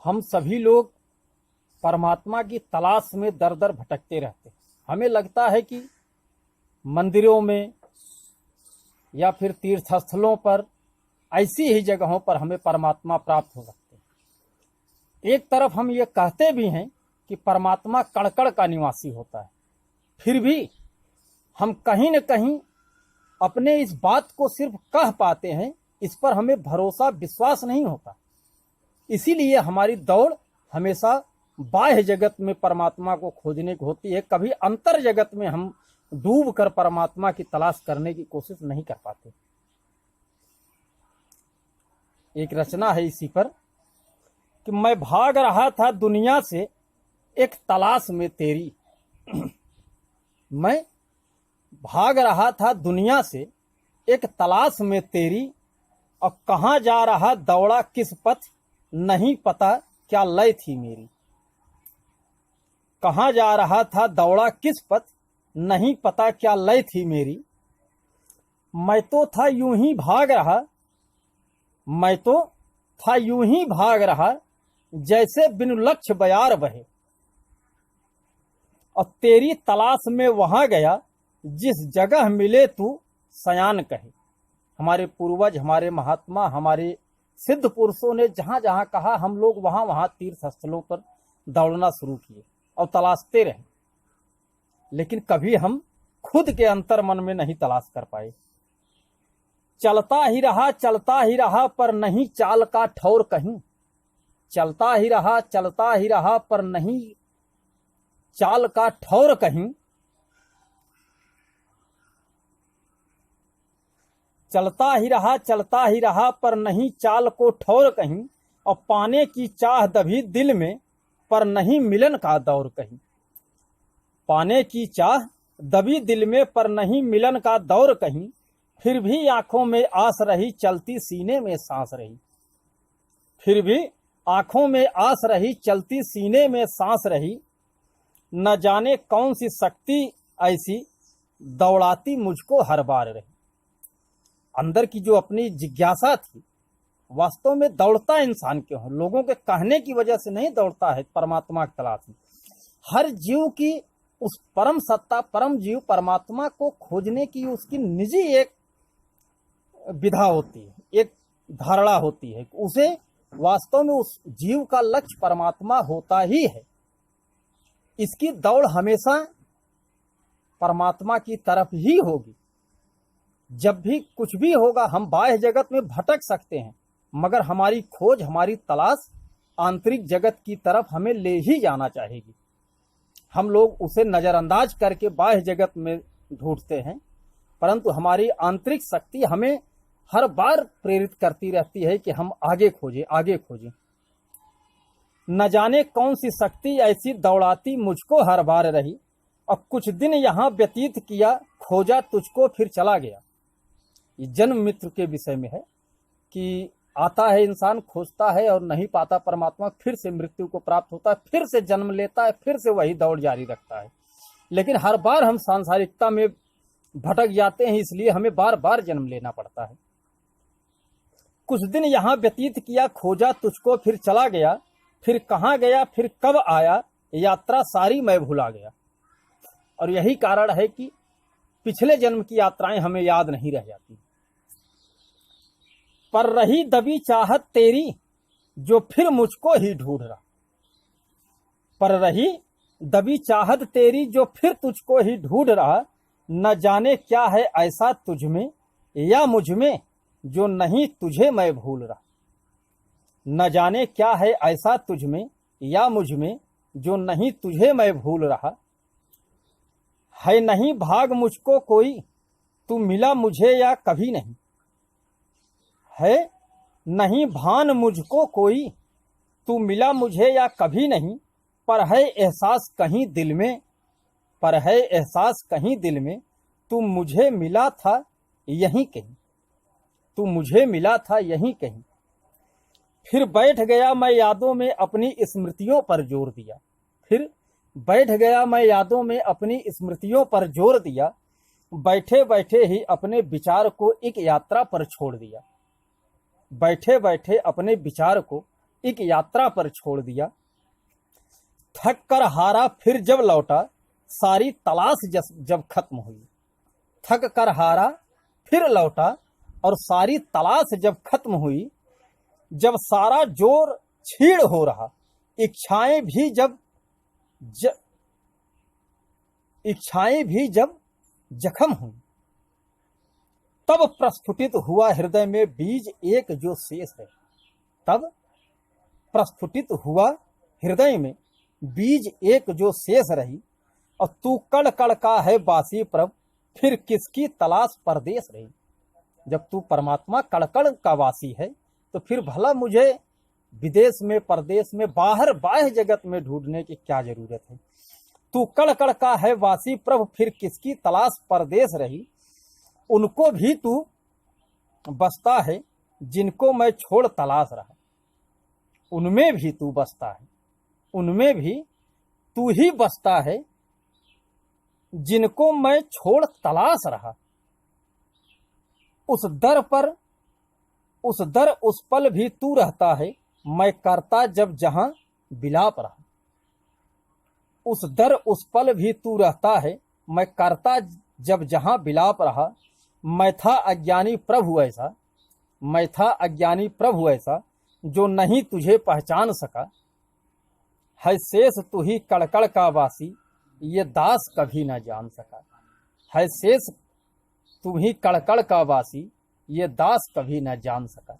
हम सभी लोग परमात्मा की तलाश में दर दर भटकते रहते हैं। हमें लगता है कि मंदिरों में या फिर तीर्थ स्थलों पर ऐसी ही जगहों पर हमें परमात्मा प्राप्त हो सकते हैं। एक तरफ हम ये कहते भी हैं कि परमात्मा कण-कण का निवासी होता है, फिर भी हम कहीं न कहीं अपने इस बात को सिर्फ कह पाते हैं, इस पर हमें भरोसा विश्वास नहीं होता। इसीलिए हमारी दौड़ हमेशा बाह्य जगत में परमात्मा को खोजने की होती है। कभी अंतर जगत में हम डूब कर परमात्मा की तलाश करने की कोशिश नहीं कर पाते। एक रचना है इसी पर कि मैं भाग रहा था दुनिया से एक तलाश में तेरी। मैं भाग रहा था दुनिया से एक तलाश में तेरी, और कहाँ जा रहा दौड़ा किस पथ नहीं पता क्या लय थी मेरी। कहाँ जा रहा था दौड़ा किस पथ नहीं पता क्या लय थी मेरी। मैं तो था यूं ही भाग रहा, मैं तो था यूं ही भाग रहा, जैसे बिनु लक्ष्य बयार बहे। और तेरी तलाश में वहां गया, जिस जगह मिले तू सयान कहे। हमारे पूर्वज, हमारे महात्मा, हमारे सिद्ध पुरुषों ने जहां जहां कहा, हम लोग वहां वहां तीर्थ स्थलों पर दौड़ना शुरू किए और तलाशते रहे, लेकिन कभी हम खुद के अंतर मन में नहीं तलाश कर पाए। चलता ही रहा पर नहीं चाल का ठौर कहीं। चलता ही रहा पर नहीं चाल का ठौर कहीं। चलता ही रहा पर नहीं चाल को ठौर कहीं। और पाने की चाह दबी दिल में, पर नहीं मिलन का दौर कहीं। पाने की चाह दबी दिल में, पर नहीं मिलन का दौर कहीं। फिर भी आंखों में आस रही, चलती सीने में सांस रही। फिर भी आंखों में आस रही, चलती सीने में सांस रही। न जाने कौन सी शक्ति ऐसी दौड़ाती मुझको हर बार रही। अंदर की जो अपनी जिज्ञासा थी, वास्तव में दौड़ता इंसान क्यों है? लोगों के कहने की वजह से नहीं दौड़ता है परमात्मा की तलाश में। हर जीव की उस परम सत्ता, परम जीव परमात्मा को खोजने की उसकी निजी एक विधा होती है, एक धारणा होती है। उसे वास्तव में उस जीव का लक्ष्य परमात्मा होता ही है। इसकी दौड़ हमेशा परमात्मा की तरफ ही होगी। जब भी कुछ भी होगा, हम बाह्य जगत में भटक सकते हैं, मगर हमारी खोज, हमारी तलाश आंतरिक जगत की तरफ हमें ले ही जाना चाहेगी। हम लोग उसे नजरअंदाज करके बाह्य जगत में ढूंढते हैं, परंतु हमारी आंतरिक शक्ति हमें हर बार प्रेरित करती रहती है कि हम आगे खोजें, आगे खोजें। न जाने कौन सी शक्ति ऐसी दौड़ाती मुझको हर बार रही। और कुछ दिन यहाँ व्यतीत किया, खोजा तुझको फिर चला गया। ये जन्म मित्र के विषय में है कि आता है इंसान, खोजता है और नहीं पाता परमात्मा, फिर से मृत्यु को प्राप्त होता है, फिर से जन्म लेता है, फिर से वही दौड़ जारी रखता है। लेकिन हर बार हम सांसारिकता में भटक जाते हैं, इसलिए हमें बार बार जन्म लेना पड़ता है। कुछ दिन यहाँ व्यतीत किया, खोजा तुझको फिर चला गया। फिर कहाँ गया, फिर कब आया, यात्रा सारी मैं भुला गया। और यही कारण है कि पिछले जन्म की यात्राएं हमें याद नहीं रह जाती। पर रही दबी चाहत तेरी, जो फिर मुझको ही ढूंढ रहा। पर रही दबी चाहत तेरी, जो फिर तुझको ही ढूंढ रहा। न जाने क्या है ऐसा तुझ में या मुझ में, जो नहीं तुझे मैं भूल रहा। न जाने क्या है ऐसा तुझ में या मुझ में, जो नहीं तुझे मैं भूल रहा। है नहीं भाग मुझको कोई, तू मिला मुझे या कभी नहीं। है नहीं भान मुझको कोई, तू मिला मुझे या कभी नहीं। पर है एहसास कहीं दिल में, पर है एहसास कहीं दिल में, तू मुझे मिला था यहीं कहीं। तू मुझे मिला था यहीं कहीं। फिर बैठ गया मैं यादों में अपनी स्मृतियों पर जोर दिया। फिर बैठ गया मैं यादों में अपनी स्मृतियों पर जोर दिया। बैठे बैठे ही अपने विचार को एक यात्रा पर छोड़ दिया। बैठे बैठे अपने विचार को एक यात्रा पर छोड़ दिया। थक कर हारा फिर जब लौटा, सारी तलाश जब खत्म हुई। थक कर हारा फिर लौटा और सारी तलाश जब खत्म हुई। जब सारा जोर छीड़ हो रहा, इच्छाएं भी जब जख्म हुई। तब प्रस्फुटित हुआ हृदय में बीज एक जो शेष है। तब प्रस्फुटित हुआ हृदय में बीज एक जो शेष रही। और तू कड़ कड़ का है बासी प्रभ, फिर किसकी तलाश परदेश रही। जब तू परमात्मा कड़कड़ का वासी है तो फिर भला मुझे विदेश में, परदेश में, बाहर बाह्य जगत में ढूंढने की क्या जरूरत है। तू कड़ कड़ का है वासी प्रभ, फिर किसकी तलाश परदेश रही। उनको भी तू बसता है जिनको मैं छोड़ तलाश रहा। उनमें भी तू बसता है, उनमें भी तू ही बसता है जिनको मैं छोड़ तलाश रहा। उस दर उस पल भी तू रहता है, मैं करता जब जहां बिलाप रहा। उस दर उस पल भी तू रहता है, मैं करता जब जहां बिलाप रहा। मैं था अज्ञानी प्रभु ऐसा जो नहीं तुझे पहचान सका। है शेष तू ही कड़कड़ का वासी, ये दास कभी न जान सका। है शेष तू ही कड़कड़ का वासी, ये दास कभी न जान सका।